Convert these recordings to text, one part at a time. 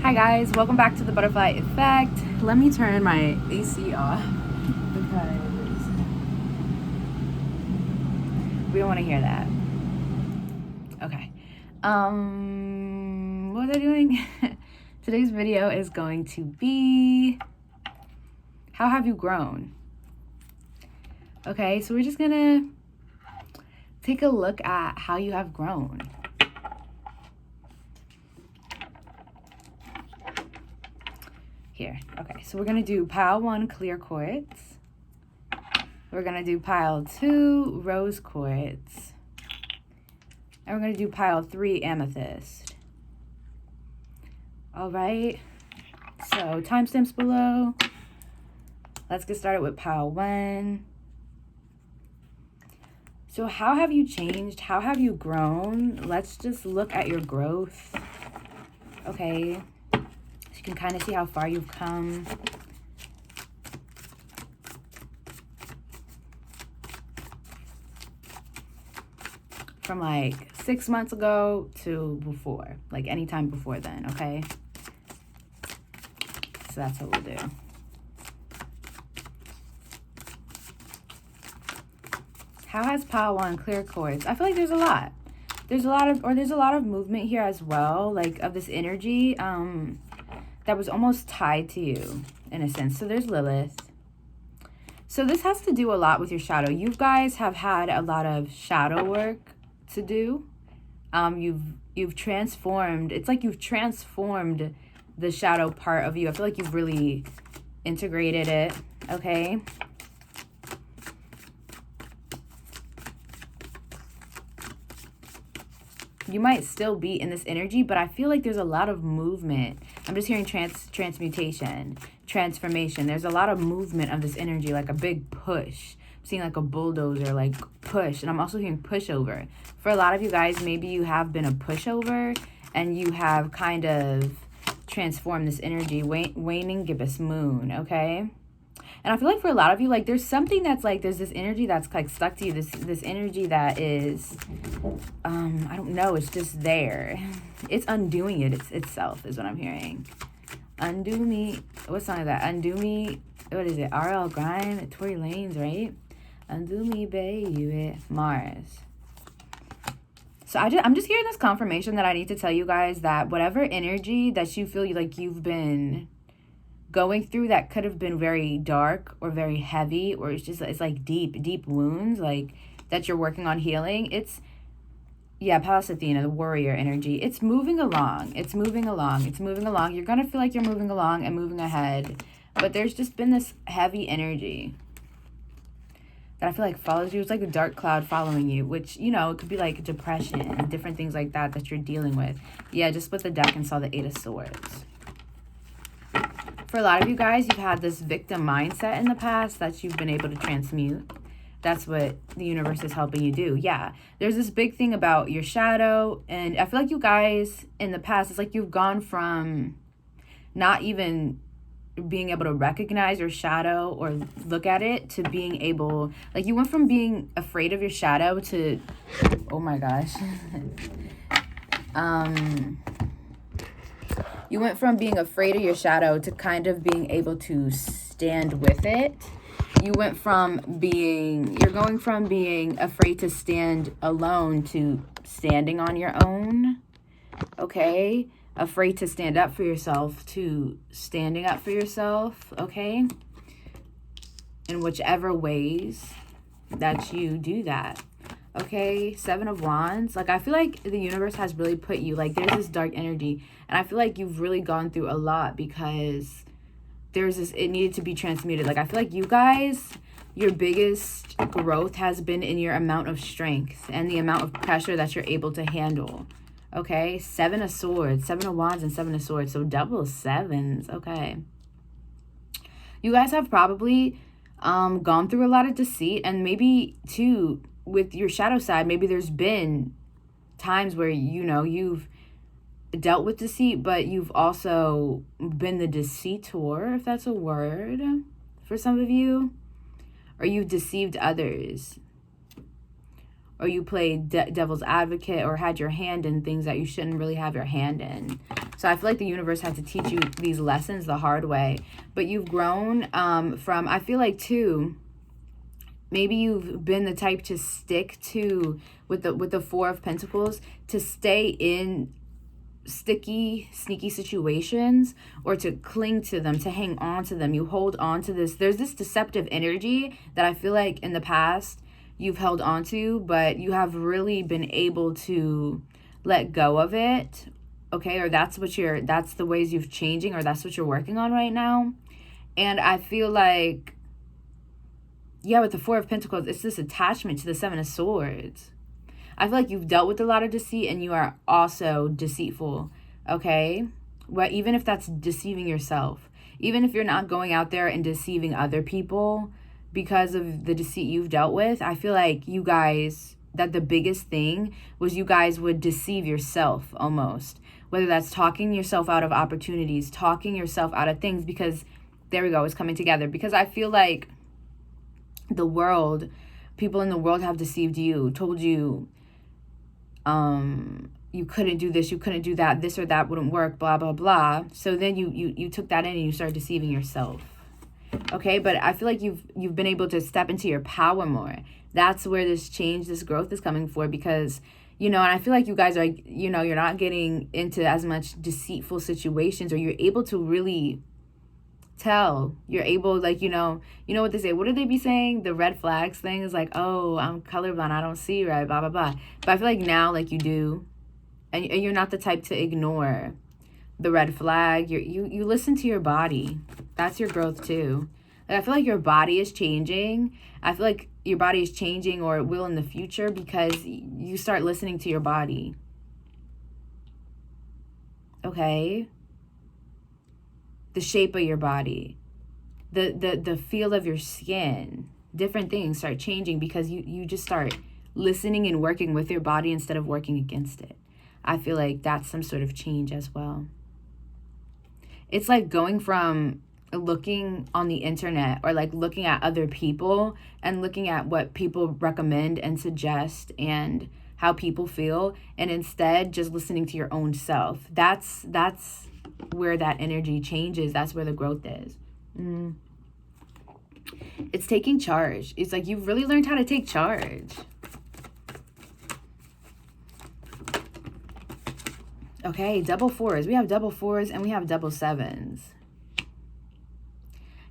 Hi guys, welcome back to the butterfly effect. Let me turn my AC off because we don't want to hear that. Okay. What was I doing? Today's video is going to be how have you grown? Okay, so we're just gonna take a look at how you have grown. Here. Okay, so we're gonna do pile 1 clear quartz. We're gonna do pile 2 rose quartz. And we're gonna do pile 3 amethyst. All right, so timestamps below. Let's get started with pile 1. So how have you changed? How have you grown? Let's just look at your growth. Okay. You can kind of see how far you've come. From like 6 months ago to before, like anytime before then, okay? So that's what we'll do. How has pile 1 clear quartz? I feel like there's a lot. There's a lot of movement here as well, like of this energy. That was almost tied to you in a sense. So there's Lilith. So this has to do a lot with your shadow. You guys have had a lot of shadow work to do. You've transformed. It's like you've transformed the shadow part of you. I feel like you've really integrated it. Okay. You might still be in this energy, but I feel like there's a lot of movement. I'm just hearing transmutation, transformation. There's a lot of movement of this energy, like a big push. I'm seeing like a bulldozer, like push. And I'm also hearing pushover. For a lot of you guys, maybe you have been a pushover and you have kind of transformed this energy. Waning gibbous moon, okay? And I feel like for a lot of you, like there's something that's like, there's this energy that's like stuck to you. This energy that is, I don't know, it's just there. It's undoing itself is what I'm hearing. Undo me. What song is that? Undo me. What is it? R.L. Grime, Tory Lanez, right? Undo me, baby. Mars. So I'm just hearing this confirmation that I need to tell you guys that whatever energy that you feel like you've been going through that could have been very dark or very heavy, or it's like deep wounds like that you're working on healing. It's, yeah, Pallas Athena, the warrior energy. It's moving along. It's moving along. It's moving along. You're gonna feel like you're moving along and moving ahead, but there's just been this heavy energy that I feel like follows you. It's like a dark cloud following you, which, you know, it could be like depression and different things like that you're dealing with. Yeah, just split the deck and saw the 8 of Swords. For a lot of you guys, you've had this victim mindset in the past that you've been able to transmute. That's what the universe is helping you do. Yeah, there's this big thing about your shadow. And I feel like you guys in the past, it's like you've gone from not even being able to recognize your shadow or look at it to being able, like you went from being afraid of your shadow to, oh my gosh. You went from being afraid of your shadow to kind of being able to stand with it. You went from you're going from being afraid to stand alone to standing on your own. Okay? Afraid to stand up for yourself to standing up for yourself. Okay? In whichever ways that you do that. Okay, 7 of Wands. Like, I feel like the universe has really put you, like, there's this dark energy. And I feel like you've really gone through a lot because there's this, it needed to be transmuted. Like, I feel like you guys, your biggest growth has been in your amount of strength and the amount of pressure that you're able to handle. Okay, 7 of Swords, 7 of Wands and 7 of Swords. So double sevens, okay. You guys have probably gone through a lot of deceit, and maybe, too, with your shadow side, maybe there's been times where, you know, you've dealt with deceit, but you've also been the deceitor, if that's a word for some of you, or you've deceived others, or you played devil's advocate or had your hand in things that you shouldn't really have your hand in. So I feel like the universe had to teach you these lessons the hard way. But you've grown from, I feel like too, maybe you've been the type to stick to, with the Four of Pentacles, to stay in sticky, sneaky situations, or to cling to them, to hang on to them. You hold on to this. There's this deceptive energy that I feel like in the past you've held on to, but you have really been able to let go of it. Okay, or that's the ways you've changing, or that's what you're working on right now. And I feel like, yeah, with the Four of Pentacles, it's this attachment to the Seven of Swords. I feel like you've dealt with a lot of deceit, and you are also deceitful, okay? Well, even if that's deceiving yourself, even if you're not going out there and deceiving other people because of the deceit you've dealt with, I feel like you guys, that the biggest thing was you guys would deceive yourself almost. Whether that's talking yourself out of opportunities, talking yourself out of things, because there we go, it's coming together. Because I feel like the world, people in the world have deceived you, told you, you couldn't do this, you couldn't do that, this or that wouldn't work, blah, blah, blah. So then you took that in and you started deceiving yourself. Okay, but I feel like you've been able to step into your power more. That's where this change, this growth is coming for, because, you know, and I feel like you guys are, you know, you're not getting into as much deceitful situations, or you're able to really tell. You're able, like, you know what they say, what do they be saying, the red flags thing is like, oh, I'm colorblind, I don't see right, blah blah blah. But I feel like now, like, you do, and you're not the type to ignore the red flag. You listen to your body. That's your growth too. Like, I feel like your body is changing. I feel like your body is changing, or it will in the future, because you start listening to your body. Okay, the shape of your body, the feel of your skin, different things start changing because you just start listening and working with your body instead of working against it. I feel like that's some sort of change as well. It's like going from looking on the internet, or like looking at other people and looking at what people recommend and suggest and how people feel, and instead just listening to your own self. That's where that energy changes. That's where the growth is. It's taking charge. It's like you've really learned how to take charge. Okay, double fours. We have double fours and we have double sevens.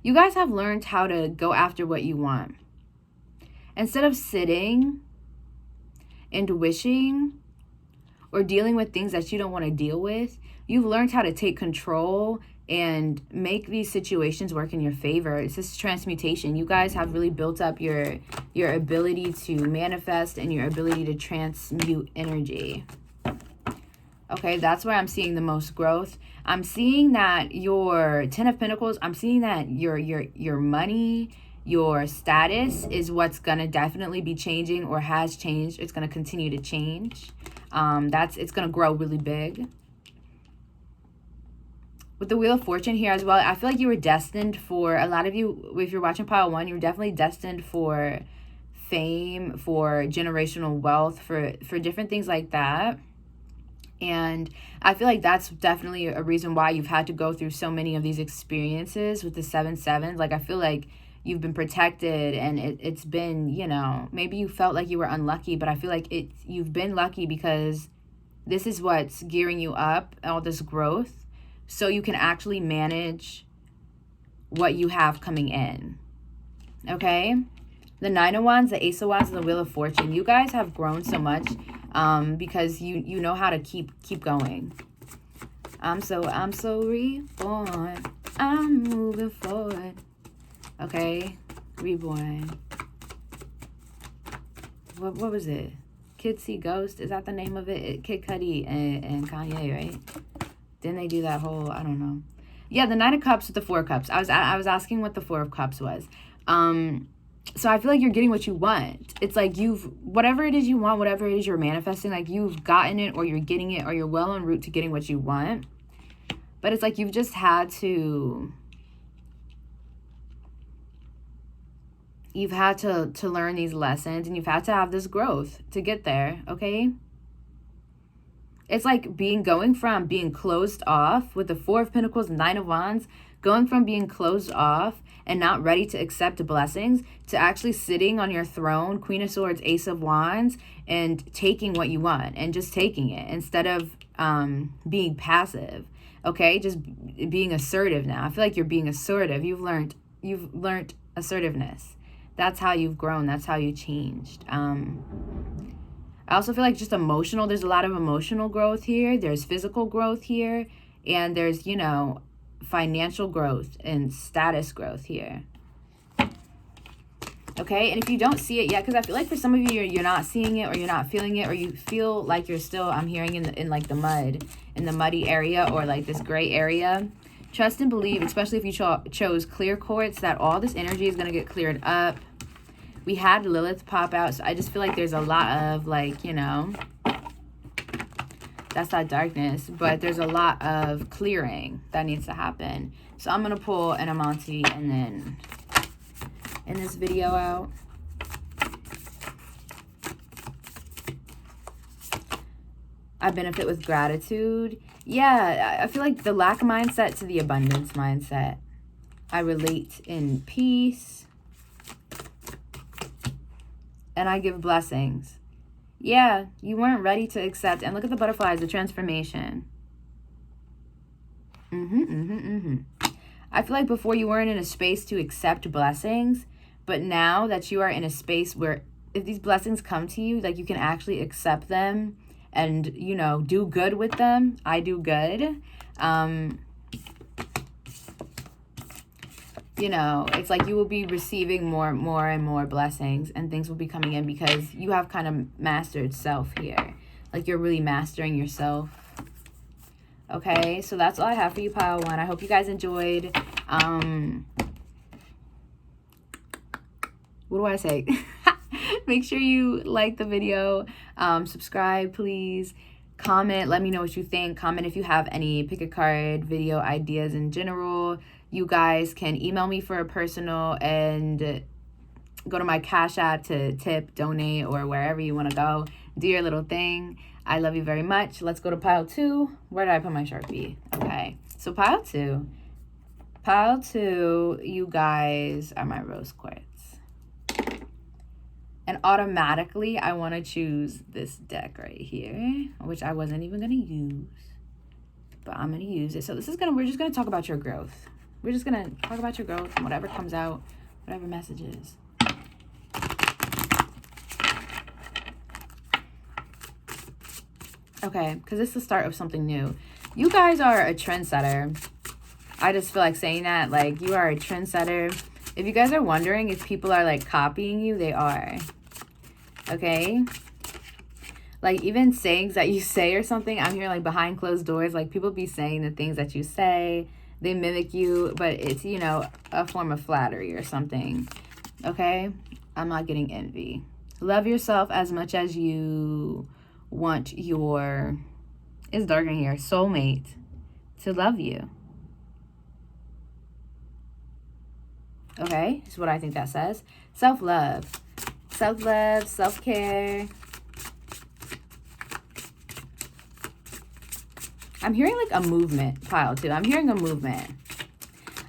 You guys have learned how to go after what you want. Instead of sitting and wishing or dealing with things that you don't want to deal with, you've learned how to take control and make these situations work in your favor. It's this transmutation. You guys have really built up your ability to manifest and your ability to transmute energy. Okay, that's where I'm seeing the most growth. I'm seeing that your Ten of Pentacles, I'm seeing that your money, your status is what's going to definitely be changing, or has changed. It's going to continue to change. It's going to grow really big. With the Wheel of Fortune here as well, I feel like you were destined for, a lot of you, if you're watching pile one, you were definitely destined for fame, for generational wealth, for different things like that. And I feel like that's definitely a reason why you've had to go through so many of these experiences with the 7/7. Like, I feel like you've been protected, and it's been, you know, maybe you felt like you were unlucky, but I feel like you've been lucky, because this is what's gearing you up, all this growth, so you can actually manage what you have coming in. Okay? The Nine of Wands, the Ace of Wands, and the Wheel of Fortune. You guys have grown so much because you know how to keep going. I'm so reborn. I'm moving forward. Okay? Reborn. What was it? Kids See Ghosts? Is that the name of it? Kid Cudi and Kanye, right? Didn't they do that whole, I don't know. Yeah, the Nine of Cups with the Four of Cups. I was asking what the Four of Cups was. So I feel like you're getting what you want. It's like whatever it is you want, whatever it is you're manifesting, like you've gotten it, or you're getting it, or you're well en route to getting what you want. But it's like you've just had to You've had to learn these lessons, and you've had to have this growth to get there, okay? It's like going from being closed off with the Four of Pentacles, Nine of Wands, going from being closed off and not ready to accept blessings to actually sitting on your throne, Queen of Swords, Ace of Wands, and taking what you want and just taking it instead of being passive, okay? Just being assertive now. I feel like you're being assertive. You've learned assertiveness. That's how you've grown. That's how you changed. I also feel like just emotional. There's a lot of emotional growth here. There's physical growth here. And there's, you know, financial growth and status growth here. Okay, and if you don't see it yet, because I feel like for some of you, you're not seeing it, or you're not feeling it, or you feel like you're still, I'm hearing in like the mud, in the muddy area, or like this gray area. Trust and believe, especially if you chose clear quartz, that all this energy is going to get cleared up. We had Lilith pop out, so I just feel like there's a lot of, like, you know, that's that darkness, but there's a lot of clearing that needs to happen. So I'm going to pull an Amante and then in this video out. I benefit with gratitude. Yeah, I feel like the lack mindset to the abundance mindset. I relate in peace. And I give blessings. Yeah, you weren't ready to accept. And look at the butterflies, the transformation. I feel like before you weren't in a space to accept blessings. But now that you are in a space where if these blessings come to you, like, you can actually accept them and, you know, do good with them. I do good. You know, it's like you will be receiving more and more blessings, and things will be coming in because you have kind of mastered self here. Like, you're really mastering yourself. Okay, so that's all I have for you, pile one. I hope you guys enjoyed. What do I say? Make sure you like the video, subscribe, please. Comment, let me know what you think. Comment if you have any pick a card video ideas in general. You guys can email me for a personal, and go to my Cash App to tip, donate, or wherever you want to go. Do your little thing. I love you very much. Let's go to pile two. Where did I put my Sharpie? Okay, so pile two. Pile two, you guys are my rose quartz. And automatically, I want to choose this deck right here, which I wasn't even going to use. But I'm going to use it. So this is we're just going to talk about your growth. We're just going to talk about your growth and whatever comes out, whatever messages. Okay, because this is the start of something new. You guys are a trendsetter. I just feel like saying that. Like, you are a trendsetter. If you guys are wondering if people are, like, copying you, they are. Okay? Like, even sayings that you say or something, I'm hearing, like, behind closed doors. Like, people be saying the things that you say. They mimic you, but it's, you know, a form of flattery or something. Okay? I'm not getting envy. Love yourself as much as you want your, it's dark in here, soulmate to love you. Okay, is what I think that says. Self-love. Self-love, self-care. I'm hearing like a movement, pile two. I'm hearing a movement.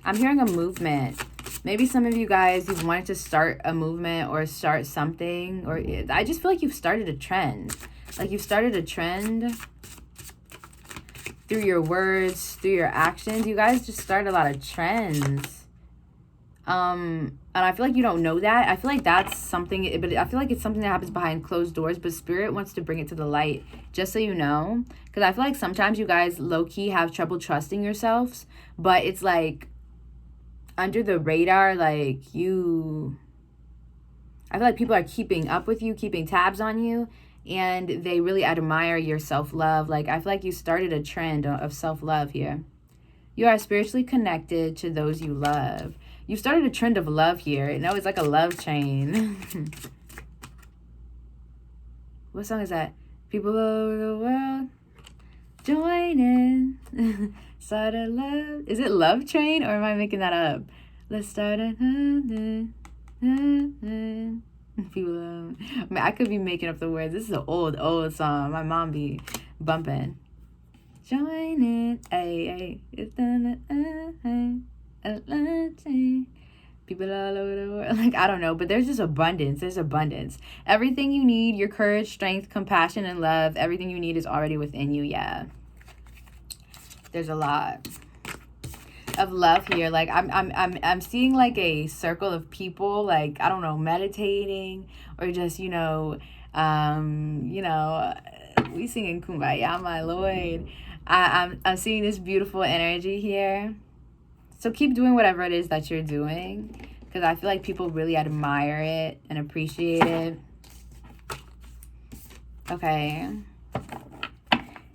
I'm hearing a movement. Maybe some of you guys, you've wanted to start a movement or start something. Or I just feel like you've started a trend. Like, you've started a trend through your words, through your actions. You guys just start a lot of trends. And I feel like you don't know that. I feel like that's something, but I feel like it's something that happens behind closed doors, but Spirit wants to bring it to the light, just so you know. Because I feel like sometimes you guys low-key have trouble trusting yourselves, but it's like under the radar, like I feel like people are keeping up with you, keeping tabs on you, and they really admire your self-love. Like, I feel like you started a trend of self-love here. You are spiritually connected to those you love. You started a trend of love here. You know, it's like a love chain. What song is that? People over the world, join in. Start a love. Is it Love Train, or am I making that up? Let's start a... People, I mean, I could be making up the words. This is an old song. My mom be bumping. Join it, ay, it's done, people all over the world. Like, I don't know, but there's just abundance. There's abundance. Everything you need, your courage, strength, compassion, and love, everything you need is already within you. Yeah. There's a lot of love here. Like, I'm seeing like a circle of people, like, I don't know, meditating, or just, we singing Kumbaya, my Lord. I'm seeing this beautiful energy here. So keep doing whatever it is that you're doing, because I feel like people really admire it and appreciate it. Okay.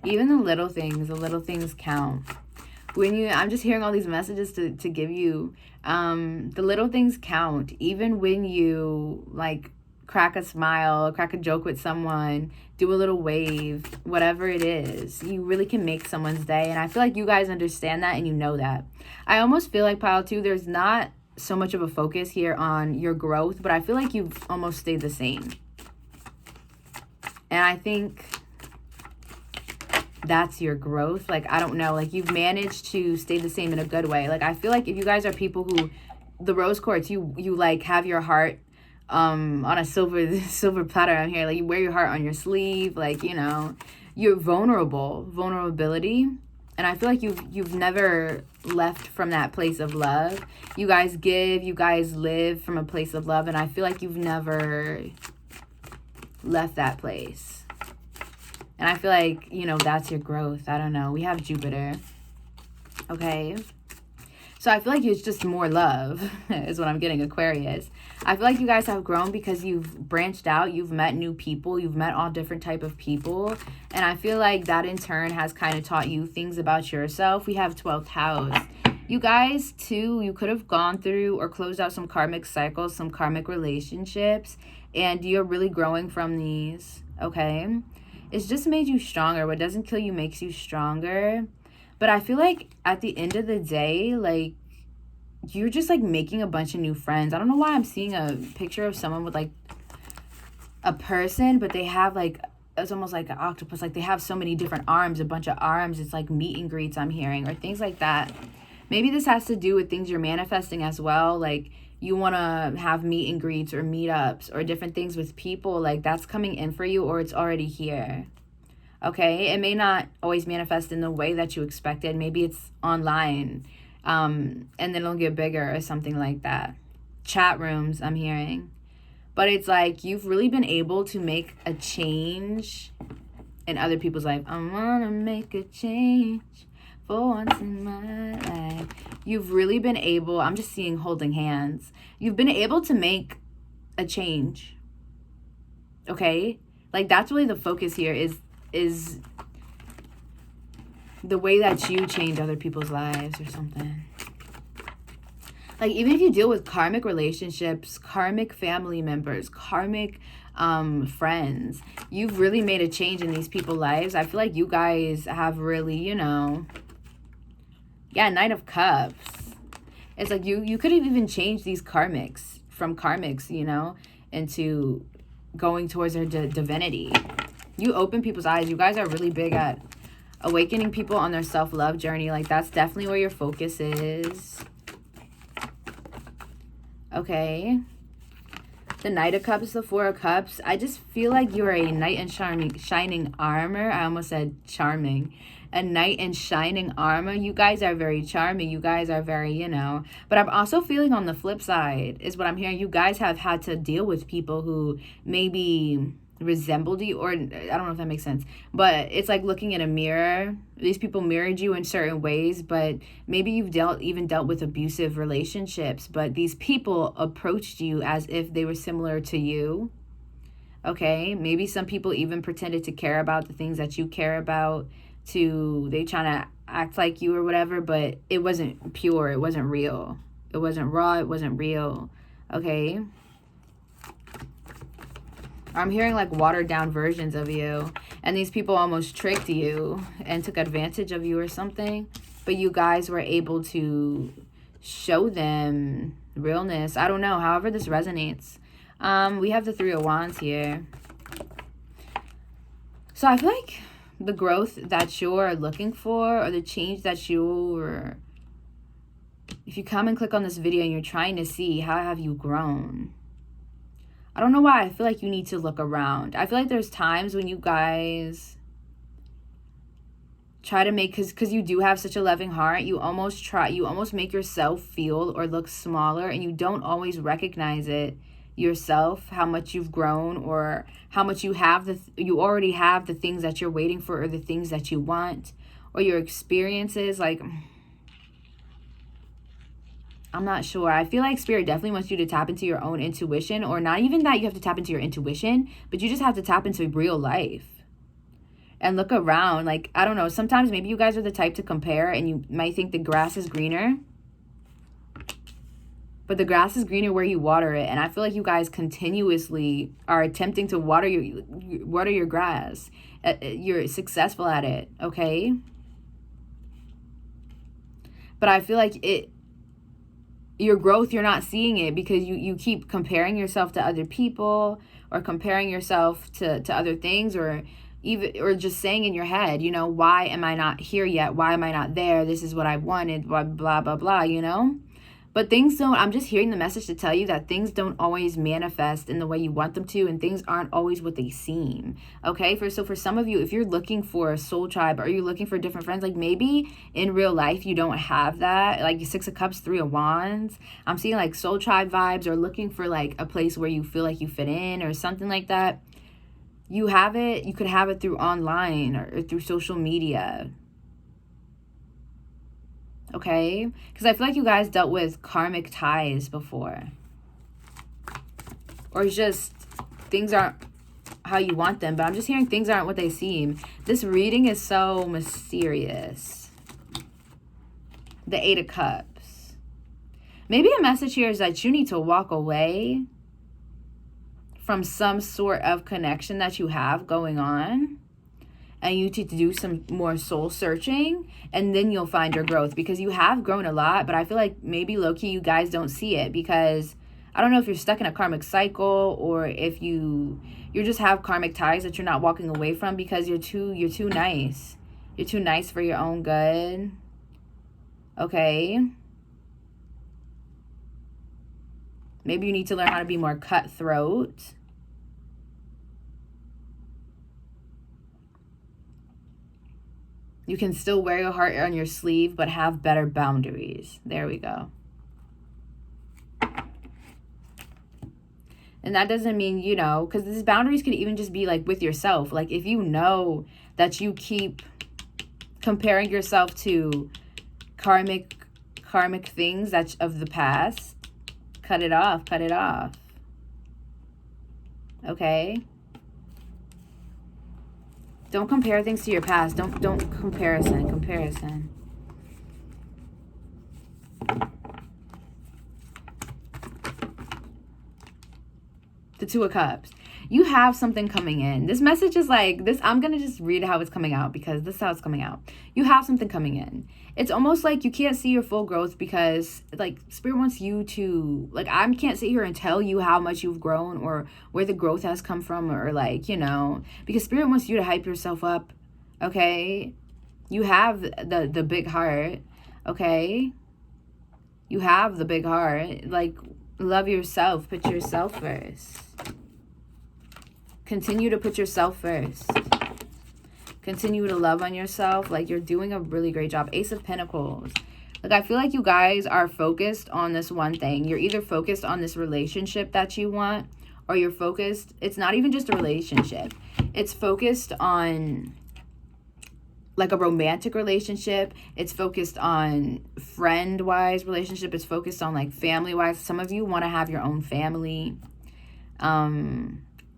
Even the little things count. I'm just hearing all these messages to give you, the little things count. Even when you, like, crack a smile, crack a joke with someone, do a little wave, whatever it is, you really can make someone's day. And I feel like you guys understand that and you know that. I almost feel like, Pile 2, there's not so much of a focus here on your growth, but I feel like you've almost stayed the same. And I think that's your growth. Like, I don't know, like, you've managed to stay the same in a good way. Like, I feel like if you guys are people who, the rose quartz, you like have your heart on a silver platter on here. Like, you wear your heart on your sleeve, like, you're vulnerability. And I feel like you've never left from that place of love. You guys give, you guys live from a place of love, and I feel like you've never left that place. And I feel like, that's your growth. I don't know. We have Jupiter. Okay. So I feel like it's just more love is what I'm getting, Aquarius. I feel like you guys have grown because you've branched out. You've met new people. You've met all different type of people. And I feel like that in turn has kind of taught you things about yourself. We have 12th house. You guys, too, you could have gone through or closed out some karmic cycles, some karmic relationships. And you're really growing from these, okay? It's just made you stronger. What doesn't kill you makes you stronger. But I feel like at the end of the day, like, you're just, like, making a bunch of new friends. I don't know why I'm seeing a picture of someone with, like, a person, but they have, like, it's almost like an octopus. Like, they have so many different arms, a bunch of arms. It's, like, meet and greets I'm hearing, or things like that. Maybe this has to do with things you're manifesting as well. Like, you want to have meet and greets or meetups or different things with people. Like, that's coming in for you, or it's already here. Okay, it may not always manifest in the way that you expected. Maybe it's online, and then it'll get bigger or something like that. Chat rooms, I'm hearing. But it's like you've really been able to make a change in other people's life. I want to make a change for once in my life. You've really been able, I'm just seeing holding hands. You've been able to make a change. Okay? Like, that's really the focus here is the way that you change other people's lives or something. Like, even if you deal with karmic relationships, karmic family members, karmic friends, you've really made a change in these people's lives. I feel like you guys have really, Knight of Cups. It's like you could have even changed these karmics from karmics, into going towards their divinity. You open people's eyes. You guys are really big at awakening people on their self-love journey. Like, that's definitely where your focus is. Okay. The Knight of Cups, the Four of Cups. I just feel like you're a knight in shining armor. I almost said charming. A knight in shining armor. You guys are very charming. You guys are very, But I'm also feeling on the flip side is what I'm hearing. You guys have had to deal with people who maybe resembled you, or I don't know if that makes sense, but it's like looking in a mirror. These people mirrored you in certain ways, but maybe you've dealt with abusive relationships, but these people approached you as if they were similar to you. Okay, maybe some people even pretended to care about the things that you care about. They trying to act like you or whatever, but it wasn't pure. It wasn't real. It wasn't raw. It wasn't real. Okay. I'm hearing like watered down versions of you, and these people almost tricked you and took advantage of you or something, but you guys were able to show them Realness. I don't know. However this resonates. We have the Three of Wands here. So I feel like the growth that you're looking for, or the change that you're... If you come and click on this video and you're trying to see how have you grown, I don't know why I feel like you need to look around. I feel like there's times when you guys try to make, because you do have such a loving heart, you almost make yourself feel or look smaller, and you don't always recognize it yourself, how much you've grown, or how much you already have the things that you're waiting for, or the things that you want, or your experiences. Like, I'm not sure. I feel like Spirit definitely wants you to tap into your own intuition, or not even that you have to tap into your intuition, but you just have to tap into real life and look around. Like, I don't know, sometimes maybe you guys are the type to compare, and you might think the grass is greener, but the grass is greener where you water it. And I feel like you guys continuously are attempting to water your grass. You're successful at it, okay? But I feel like your growth, you're not seeing it because you keep comparing yourself to other people, or comparing yourself to other things, or just saying in your head, you know, why am I not here yet? Why am I not there? This is what I wanted, blah, blah, blah, blah, you know? But things don't, I'm just hearing the message to tell you that things don't always manifest in the way you want them to, and things aren't always what they seem, okay? So for some of you, if you're looking for a soul tribe, or you're looking for different friends, like maybe in real life you don't have that, like Six of Cups, Three of Wands. I'm seeing like soul tribe vibes, or looking for like a place where you feel like you fit in, or something like that. You have it, you could have it through online, or through social media. Okay? Because I feel like you guys dealt with karmic ties before. Or it's just things aren't how you want them. But I'm just hearing things aren't what they seem. This reading is so mysterious. The Eight of Cups. Maybe a message here is that you need to walk away from some sort of connection that you have going on, and you need to do some more soul searching, and then you'll find your growth, because you have grown a lot. But I feel like maybe low-key you guys don't see it, because I don't know if you're stuck in a karmic cycle, or if you just have karmic ties that you're not walking away from because you're too nice. You're too nice for your own good. Okay? Maybe you need to learn how to be more cutthroat. You can still wear your heart on your sleeve, but have better boundaries. There we go. And that doesn't mean, you know, because these boundaries could even just be like with yourself. Like if you know that you keep comparing yourself to karmic things that's of the past, cut it off, cut it off. Okay? Don't compare things to your past. Don't comparison. The Two of Cups. You have something coming in. This message is like this. I'm going to just read how it's coming out, because this is how it's coming out. You have something coming in. It's almost like you can't see your full growth, because like Spirit wants you to, like, I can't sit here and tell you how much you've grown, or where the growth has come from, or like, you know, because Spirit wants you to hype yourself up. Okay. You have the big heart. Okay. You have the big heart. Like, love yourself. Put yourself first. Continue to put yourself first. Continue to love on yourself. Like, you're doing a really great job. Ace of Pentacles. Like, I feel like you guys are focused on this one thing. You're either focused on this relationship that you want, or you're focused. It's not even just a relationship. It's focused on like a romantic relationship. It's focused on friend-wise relationship. It's focused on like family-wise. Some of you want to have your own family.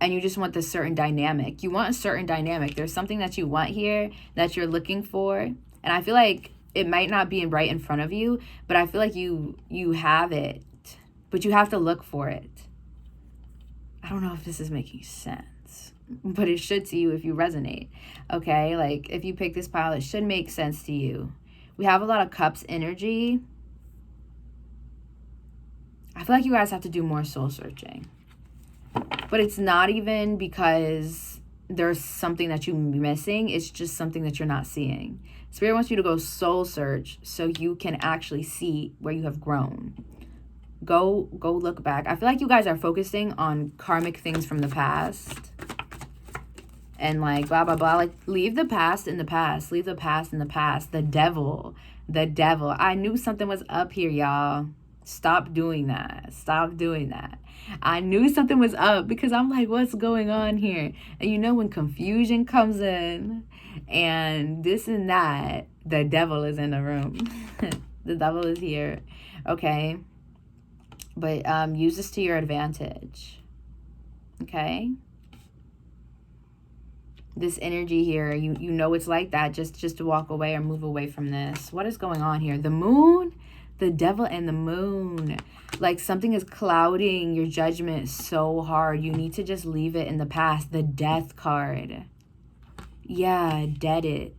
And you just want this certain dynamic. You want a certain dynamic. There's something that you want here that you're looking for. And I feel like it might not be right in front of you, but I feel like you have it. But you have to look for it. I don't know if this is making sense, but it should to you if you resonate. Okay? Like, if you pick this pile, it should make sense to you. We have a lot of Cups energy. I feel like you guys have to do more soul searching. But it's not even because there's something that you're missing. It's just something that you're not seeing. Spirit wants you to go soul search so you can actually see where you have grown. Go look back. I feel like you guys are focusing on karmic things from the past. And like blah, blah, blah. Like leave the past in the past. Leave the past in the past. The devil. The devil. I knew something was up here, y'all. Stop doing that. Stop doing that. I knew something was up because I'm like, what's going on here? And you know when confusion comes in and this and that, the devil is in the room. The devil is here. Okay? But use this to your advantage. Okay? This energy here, you know it's like that. Just to walk away or move away from this. What is going on here? The moon? The devil and the moon. Like something is clouding your judgment so hard. You need to just leave it in the past. The death card. Yeah, dead it.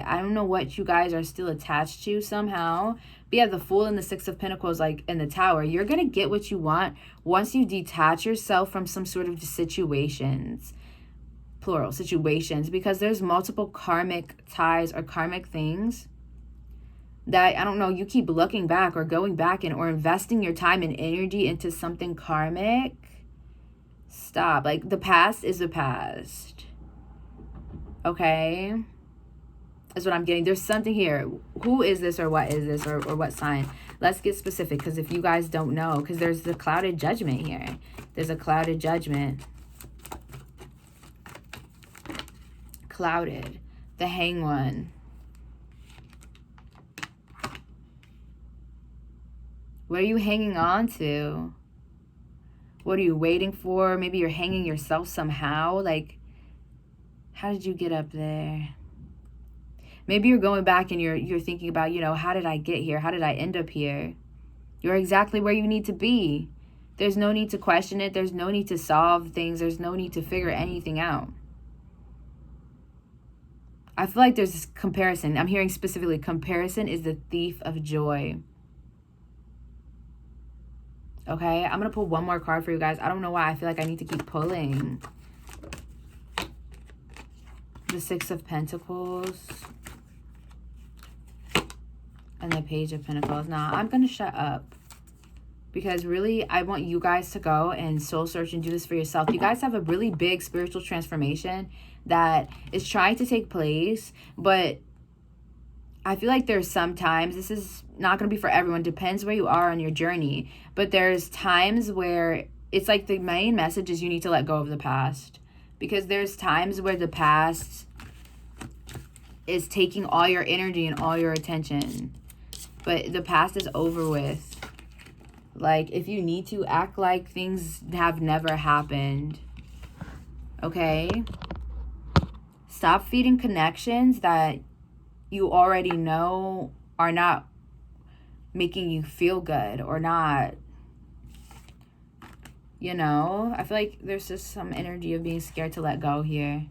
I don't know what you guys are still attached to somehow. But yeah, the Fool and the Six of Pentacles, like in the Tower. You're going to get what you want once you detach yourself from some sort of situations. Plural, situations. Because there's multiple karmic ties or karmic things that, I don't know, you keep looking back or going back and or investing your time and energy into something karmic. Stop. Like, the past is the past. Okay? That's what I'm getting. There's something here. Who is this or what is this or what sign? Let's get specific because if you guys don't know, because there's the clouded judgment here. There's a clouded judgment. Clouded. The Hanged One. What are you hanging on to? What are you waiting for? Maybe you're hanging yourself somehow. Like, how did you get up there? Maybe you're going back and you're thinking about, you know, how did I get here? How did I end up here? You're exactly where you need to be. There's no need to question it. There's no need to solve things. There's no need to figure anything out. I feel like there's this comparison. I'm hearing specifically, comparison is the thief of joy. Okay, I'm going to pull one more card for you guys. I don't know why. I feel like I need to keep pulling. The Six of Pentacles. And the Page of Pentacles. Now, I'm going to shut up. Because really, I want you guys to go and soul search and do this for yourself. You guys have a really big spiritual transformation that is trying to take place. But I feel like there's sometimes, this is not going to be for everyone, depends where you are on your journey. But there's times where it's like the main message is you need to let go of the past. Because there's times where the past is taking all your energy and all your attention. But the past is over with. Like, if you need to, act like things have never happened. Okay? Stop feeding connections that you already know are not making you feel good or not, you know. I feel like there's just some energy of being scared to let go here.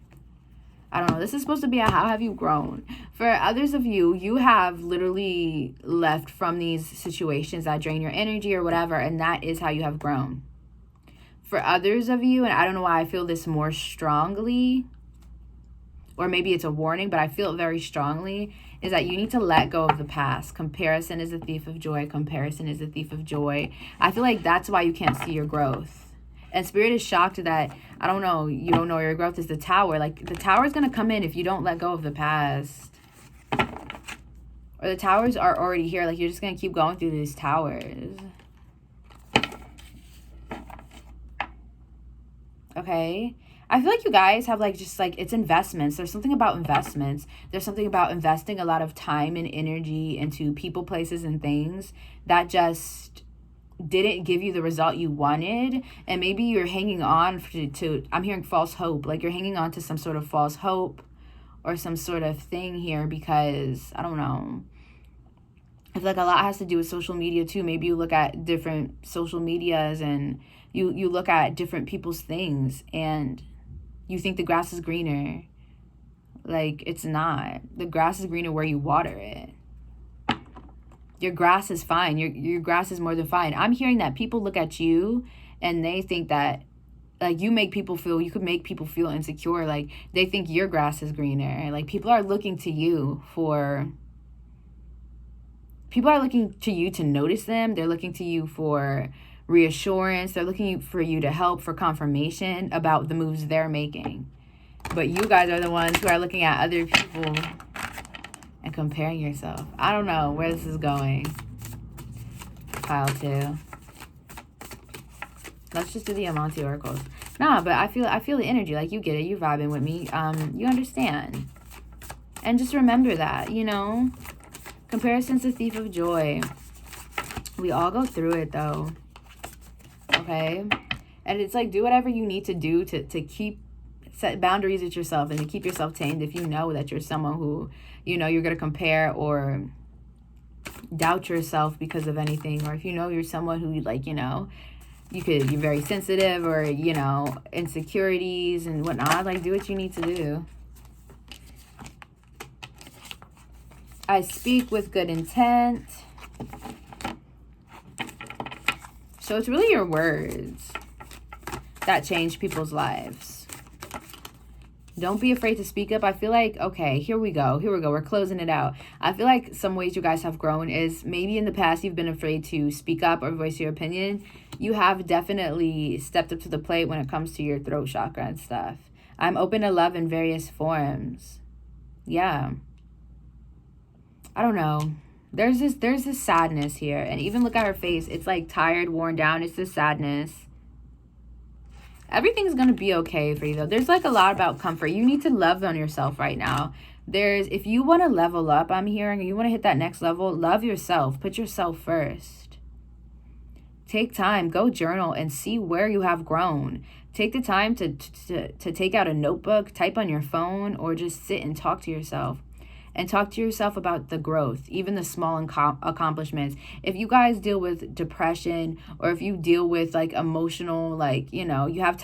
I don't know. This is supposed to be a how have you grown. For others of you, you have literally left from these situations that drain your energy or whatever, and that is how you have grown. For others of you, and I don't know why I feel this more strongly, or maybe it's a warning, but I feel it very strongly, is that you need to let go of the past. Comparison is a thief of joy. Comparison is a thief of joy. I feel like that's why you can't see your growth. And Spirit is shocked that, I don't know, you don't know your growth is the Tower. Like, the Tower is going to come in if you don't let go of the past. Or the Towers are already here. Like, you're just going to keep going through these Towers. Okay? I feel like you guys have, like, just, like, it's investments. There's something about investments. There's something about investing a lot of time and energy into people, places, and things that just didn't give you the result you wanted. And maybe you're hanging on to I'm hearing false hope. Like, you're hanging on to some sort of false hope or some sort of thing here because, I don't know. I feel like a lot has to do with social media, too. Maybe you look at different social medias and you look at different people's things and you think the grass is greener. Like, it's not. The grass is greener where you water it. Your grass is fine. Your grass is more than fine. I'm hearing that people look at you and they think that, like, you could make people feel insecure. Like, they think your grass is greener. Like, people are looking to you to notice them. They're looking to you for reassurance. They're looking for you to help, for confirmation about the moves they're making. But you guys are the ones who are looking at other people and comparing yourself. I don't know where this is going. Pile 2. Let's just do the Amante oracles. Nah, but I feel the energy. Like, you get it. You're vibing with me. You understand. And just remember that, you know. Comparison's the thief of joy. We all go through it, though. Okay? And it's like, do whatever you need to do to set boundaries with yourself and to keep yourself tamed if you know that you're someone who, you know, you're going to compare or doubt yourself because of anything. Or if you know you're someone who, like, you know, you're very sensitive, or, you know, insecurities and whatnot. Like, do what you need to do. I speak with good intent. So it's really your words that change people's lives. Don't be afraid to speak up. I feel like, okay, here we go. We're closing it out. I feel like some ways you guys have grown is maybe in the past you've been afraid to speak up or voice your opinion. You have definitely stepped up to the plate when it comes to your throat chakra and stuff. I'm open to love in various forms. Yeah. I don't know. There's this sadness here. And even look at her face. It's like tired, worn down. It's this sadness. Everything's going to be okay for you, though. There's like a lot about comfort. You need to love on yourself right now. If you want to level up, I'm hearing, you want to hit that next level, love yourself. Put yourself first. Take time. Go journal and see where you have grown. Take the time to take out a notebook, type on your phone, or just sit and talk to yourself. And talk to yourself about the growth, even the small accomplishments. If you guys deal with depression, or if you deal with like emotional, like, you know, you have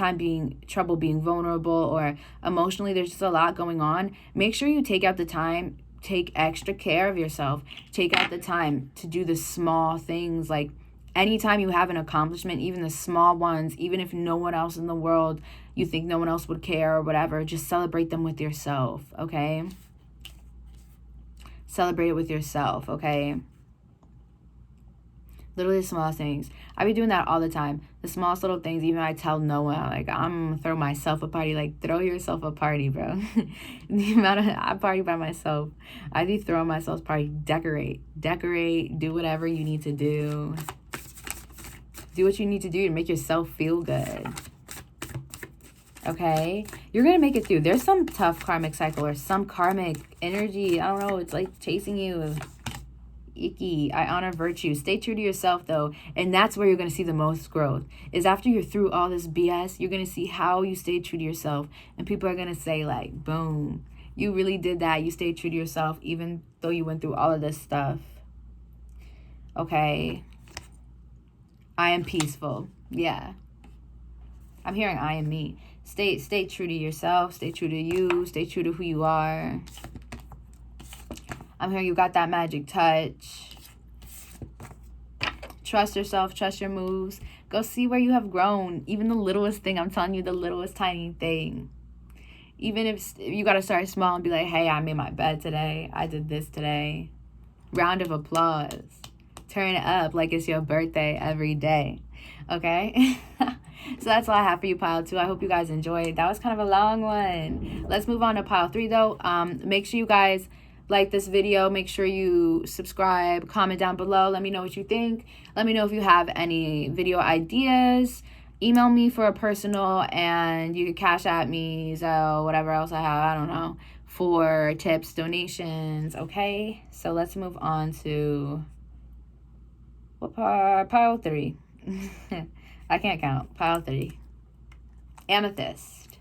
trouble being vulnerable, or emotionally there's just a lot going on, make sure you take out the time, take extra care of yourself, take out the time to do the small things. Like, anytime you have an accomplishment, even the small ones, even if no one else in the world, you think no one else would care or whatever, just celebrate them with yourself, okay? Celebrate it with yourself, okay? Literally the smallest things. I be doing that all the time. The smallest little things, even I tell Noah, like, I'm gonna throw myself a party. Like, throw yourself a party, bro. I party by myself. I be throwing myself a party. Decorate, do whatever you need to do. Do what you need to do to make yourself feel good. Okay, you're gonna make it through. There's some tough karmic cycle or some karmic energy. I don't know. It's like chasing you. Icky. I honor virtue. Stay true to yourself, though, and that's where you're gonna see the most growth. Is after you're through all this BS, you're gonna see how you stayed true to yourself, and people are gonna say, like, boom, you really did that. You stayed true to yourself, even though you went through all of this stuff. Okay. I am peaceful. Yeah. I'm hearing I am me. Stay true to yourself. Stay true to you. Stay true to who you are. I'm hearing you got that magic touch. Trust yourself. Trust your moves. Go see where you have grown. Even the littlest thing. I'm telling you, the littlest tiny thing. Even if you got to start small and be like, hey, I made my bed today. I did this today. Round of applause. Turn it up like it's your birthday every day. Okay? So that's all I have for you, pile 2. I hope you guys enjoyed. That was kind of a long one. Let's move on to pile 3, though. Make sure you guys like this video. Make sure you subscribe. Comment down below. Let me know what you think. Let me know if you have any video ideas. Email me for a personal, and you can cash at me, Zelle, whatever else I have. I don't know. For tips, donations. Okay? So let's move on to what part? Pile 3. I can't count. Pile 3. Amethyst.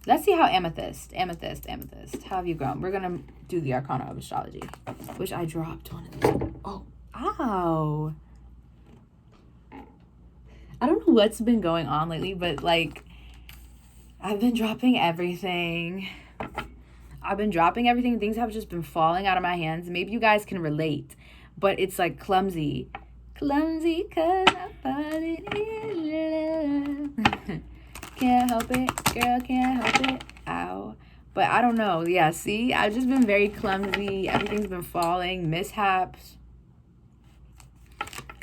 Let's see how amethyst. How have you grown? We're going to do the Arcana of Astrology, which I dropped one of them. Oh, ow. I don't know what's been going on lately, but, like, I've been dropping everything. Things have just been falling out of my hands. Maybe you guys can relate. but it's like clumsy. Clumsy cause I'm falling in love. Can't help it, girl, can't help it. Ow. But I don't know. Yeah, see? I've just been very clumsy. Everything's been falling. Mishaps.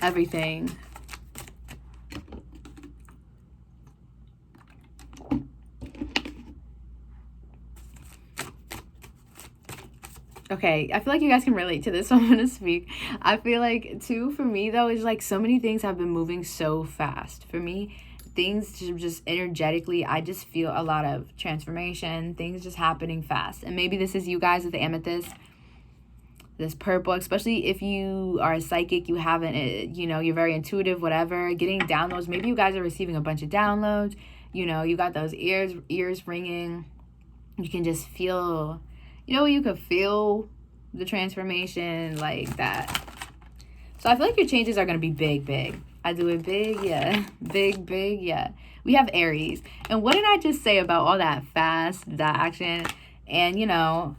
Everything. Okay, I feel like you guys can relate to this, so I'm going to speak. I feel like, too, for me, though, is like so many things have been moving so fast. For me, things just energetically, I just feel a lot of transformation, things just happening fast. And maybe this is you guys with the amethyst, this purple, especially if you are a psychic, you haven't, you know, you're very intuitive, whatever, getting downloads. Maybe you guys are receiving a bunch of downloads, you know, you got those ears ringing. You can just feel, you know, you could feel the transformation like that. So I feel like your changes are going to be big. I do it big, yeah. Big, yeah. We have Aries. And what did I just say about all that fast, that action? And, you know,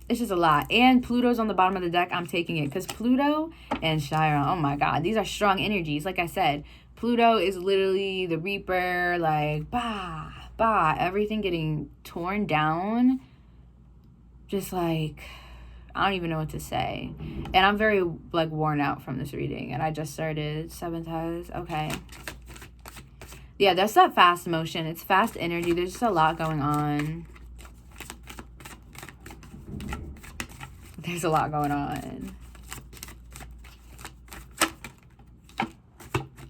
it's just a lot. And Pluto's on the bottom of the deck. I'm taking it because Pluto and Chiron, oh my God, these are strong energies. Like I said, Pluto is literally the Reaper, like, everything getting torn down. Just like, I don't even know what to say. And I'm very, like, worn out from this reading. And I just started 7 times. Okay. Yeah, that's that fast motion. It's fast energy. There's just a lot going on. There's a lot going on.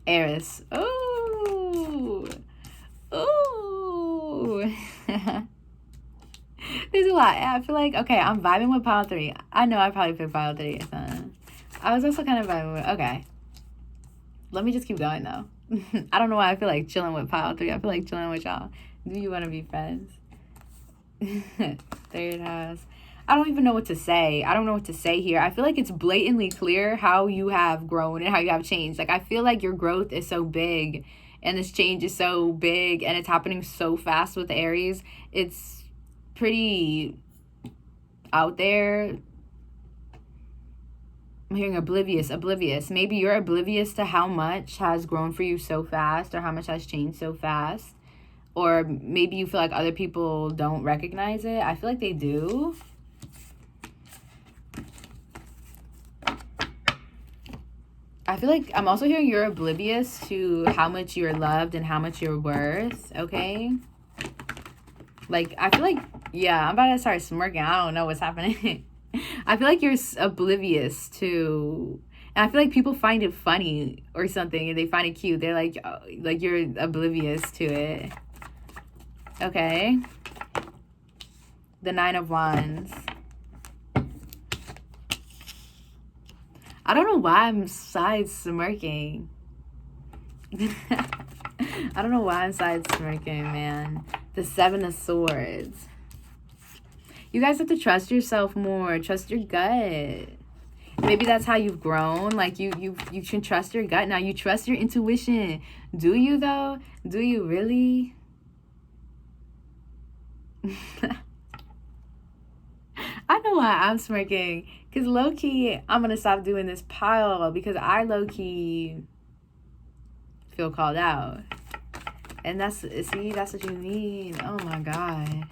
Eris. Ooh. Ooh. There's a lot. I feel like, okay, I'm vibing with pile 3. I know I probably picked pile 3. I was also kind of vibing with, okay. Let me just keep going, though. I don't know why I feel like chilling with pile 3. I feel like chilling with y'all. Do you want to be friends? Third house. I don't even know what to say. I don't know what to say here. I feel like it's blatantly clear how you have grown and how you have changed. Like, I feel like your growth is so big and this change is so big and it's happening so fast with Aries. It's pretty out there. I'm hearing oblivious. Maybe you're oblivious to how much has grown for you so fast or how much has changed so fast. Or maybe you feel like other people don't recognize it. I feel like they do. I feel like I'm also hearing you're oblivious to how much you're loved and how much you're worth, okay? Like, I feel like, yeah, I'm about to start smirking. I don't know what's happening. I feel like you're oblivious to, and I feel like people find it funny or something, and they find it cute. They're like, oh, like you're oblivious to it. Okay. The 9 of Wands. I don't know why I'm side smirking. I don't know why I'm side smirking, man. The 7 of Swords. You guys have to trust yourself more. Trust your gut. Maybe that's how you've grown. Like, you can trust your gut now. You trust your intuition. Do you, though? Do you really? I know why I'm smirking. Because low-key, I'm going to stop doing this pile because I low-key feel called out. And that's what you need. Oh, my God.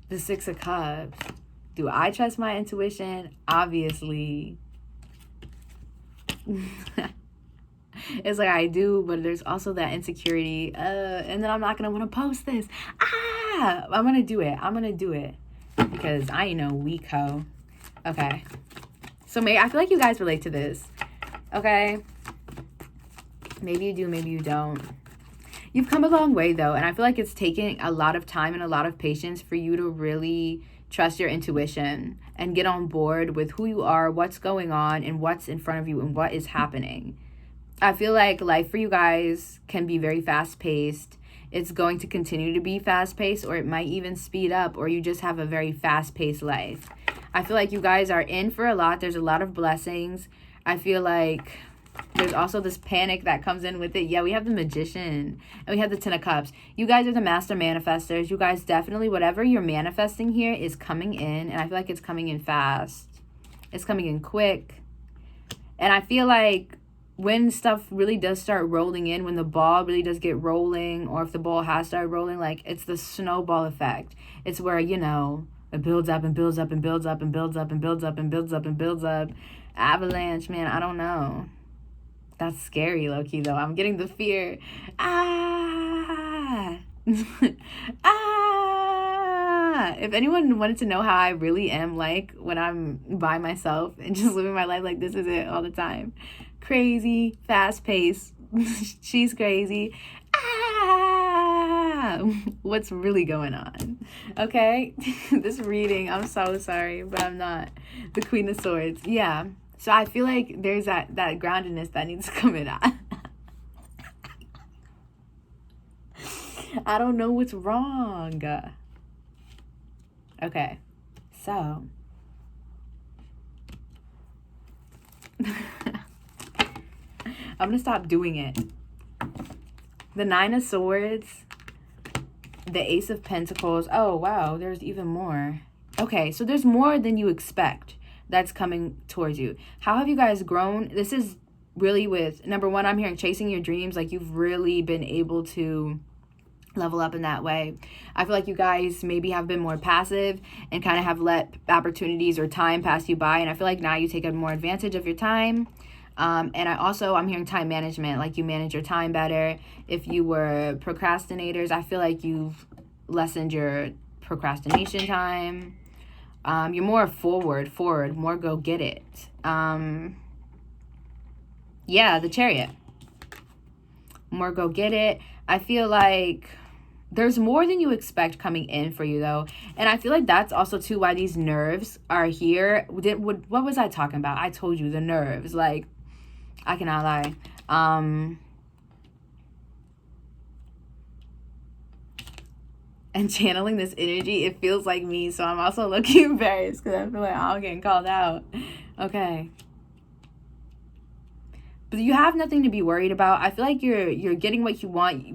The 6 of Cups. Do I trust my intuition? Obviously. It's like I do, but there's also that insecurity. And then I'm not going to want to post this. I'm going to do it. Because I ain't no weak hoe. Okay. So I feel like you guys relate to this. Okay. Maybe you do, maybe you don't. You've come a long way, though. And I feel like it's taking a lot of time and a lot of patience for you to really trust your intuition and get on board with who you are, what's going on, and what's in front of you and what is happening. I feel like life for you guys can be very fast-paced. It's going to continue to be fast-paced, or it might even speed up, or you just have a very fast-paced life. I feel like you guys are in for a lot. There's a lot of blessings. I feel like there's also this panic that comes in with it. Yeah, we have the Magician, and we have the 10 of Cups. You guys are the master manifestors. You guys definitely, whatever you're manifesting here is coming in, and I feel like it's coming in fast. It's coming in quick. And I feel like when stuff really does start rolling in, when the ball really does get rolling, or if the ball has started rolling, like, it's the snowball effect. It's where, you know, it builds up and builds up and builds up and builds up and builds up and builds up and builds up. Avalanche, man, I don't know. That's scary, low-key, though. I'm getting the fear. Ah! Ah! If anyone wanted to know how I really am like when I'm by myself and just living my life like this is it all the time. Crazy, fast-paced. She's crazy. Ah! What's really going on? Okay? This reading, I'm so sorry, but I'm not. The Queen of Swords. Yeah. So I feel like there's that groundedness that needs to come in. I don't know what's wrong. Okay, so I'm gonna stop doing it. The Nine of Swords, the Ace of Pentacles. Oh, wow, there's even more. Okay, so there's more than you expect that's coming towards you. How have you guys grown? This is really with, number one, I'm hearing chasing your dreams. Like, you've really been able to level up in that way. I feel like you guys maybe have been more passive and kind of have let opportunities or time pass you by. And I feel like now you take more advantage of your time. And I'm hearing time management, like you manage your time better. If you were procrastinators, I feel like you've lessened your procrastination time. You're more forward, more go get it. Yeah, the Chariot. More go get it. I feel like there's more than you expect coming in for you, though. And I feel like that's also, too, why these nerves are here. What was I talking about? I told you, the nerves. Like, I cannot lie. And channeling this energy, it feels like me. So I'm also looking embarrassed because I feel like I'm getting called out. Okay. But you have nothing to be worried about. I feel like you're getting what you want,